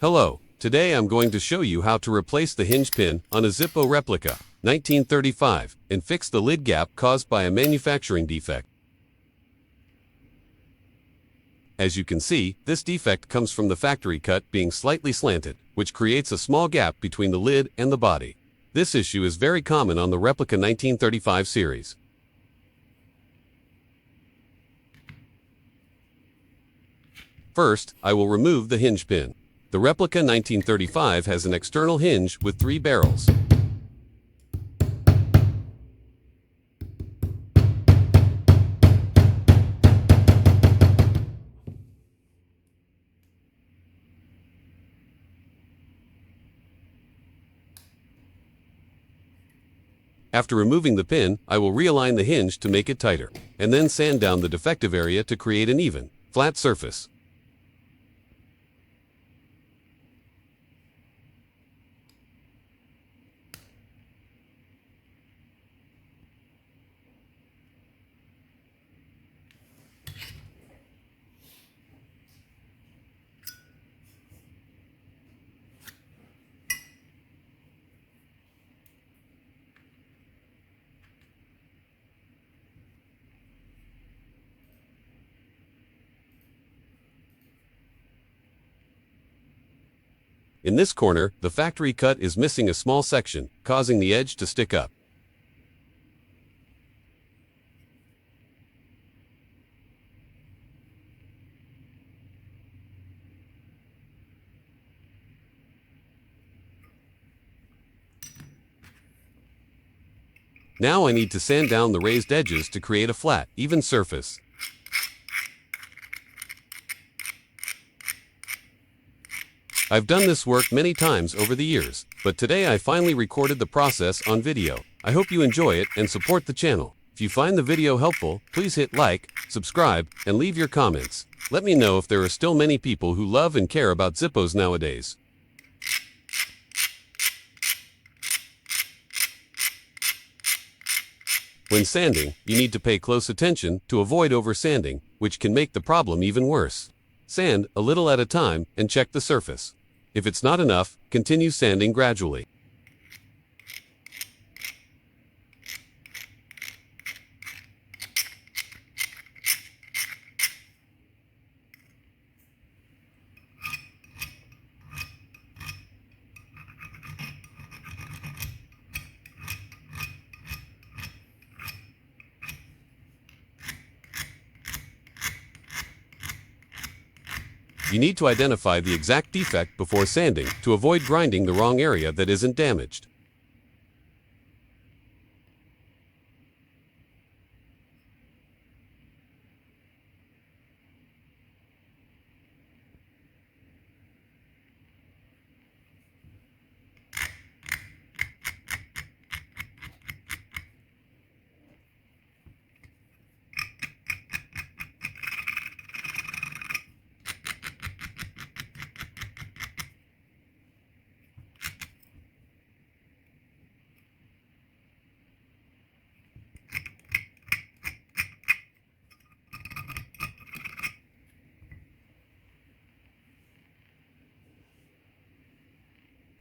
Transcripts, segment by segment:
Hello, today I'm going to show you how to replace the hinge pin on a Zippo Replica 1935 and fix the lid gap caused by a manufacturing defect. As you can see, this defect comes from the factory cut being slightly slanted, which creates a small gap between the lid and the body. This issue is very common on the Replica 1935 series. First, I will remove the hinge pin. The Replica 1935 has an external hinge with 3 barrels. After removing the pin, I will realign the hinge to make it tighter, and then sand down the defective area to create an even, flat surface. In this corner, the factory cut is missing a small section, causing the edge to stick up. Now I need to sand down the raised edges to create a flat, even surface. I've done this work many times over the years, but today I finally recorded the process on video. I hope you enjoy it and support the channel. If you find the video helpful, please hit like, subscribe, and leave your comments. Let me know if there are still many people who love and care about Zippos nowadays. When sanding, you need to pay close attention to avoid over-sanding, which can make the problem even worse. Sand a little at a time and check the surface. If it's not enough, continue sanding gradually. You need to identify the exact defect before sanding to avoid grinding the wrong area that isn't damaged.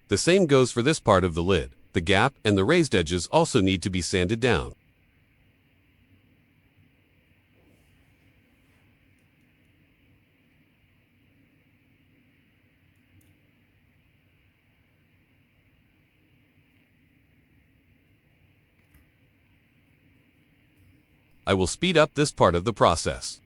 The same goes for this part of the lid. The gap and the raised edges also need to be sanded down. I will speed up this part of the process.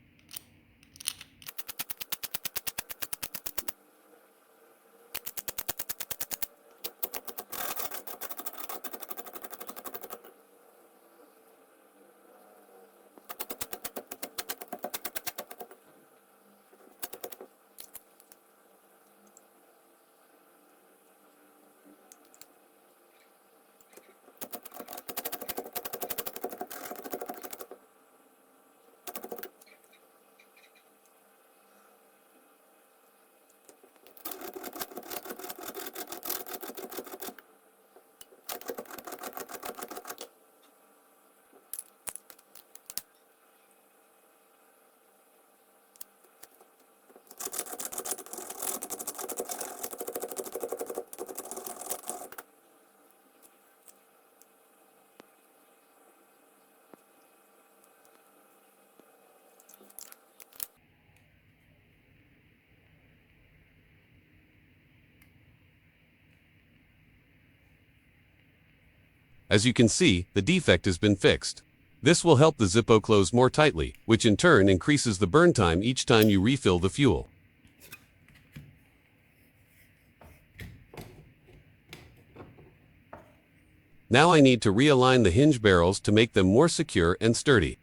As you can see, the defect has been fixed. This will help the Zippo close more tightly, which in turn increases the burn time each time you refill the fuel. Now I need to realign the hinge barrels to make them more secure and sturdy.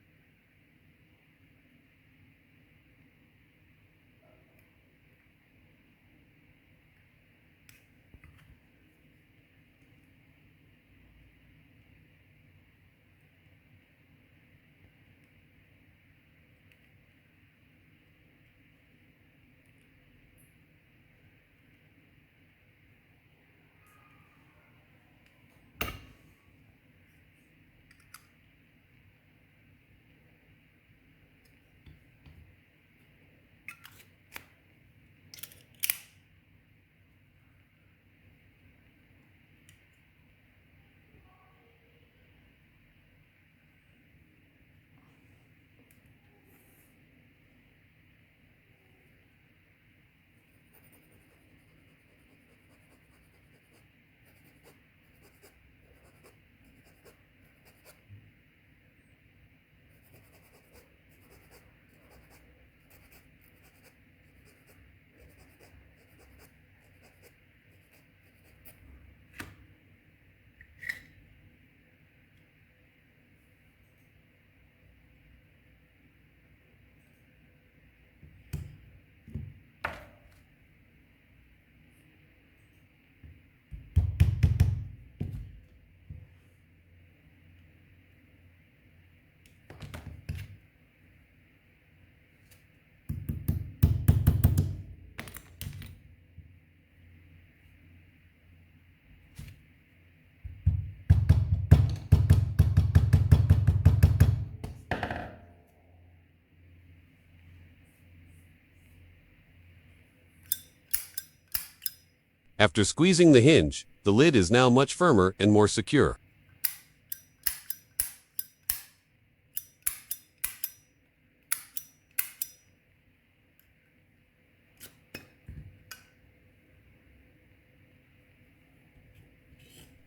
After squeezing the hinge, the lid is now much firmer and more secure.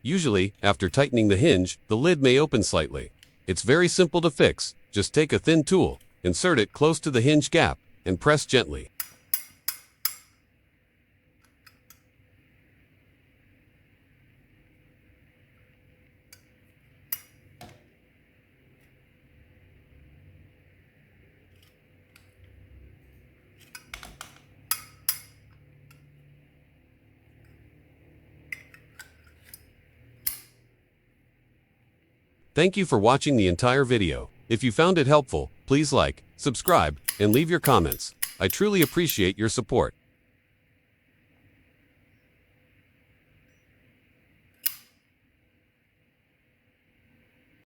Usually, after tightening the hinge, the lid may open slightly. It's very simple to fix. Just take a thin tool, insert it close to the hinge gap, and press gently. Thank you for watching the entire video. If you found it helpful, please like, subscribe, and leave your comments. I truly appreciate your support.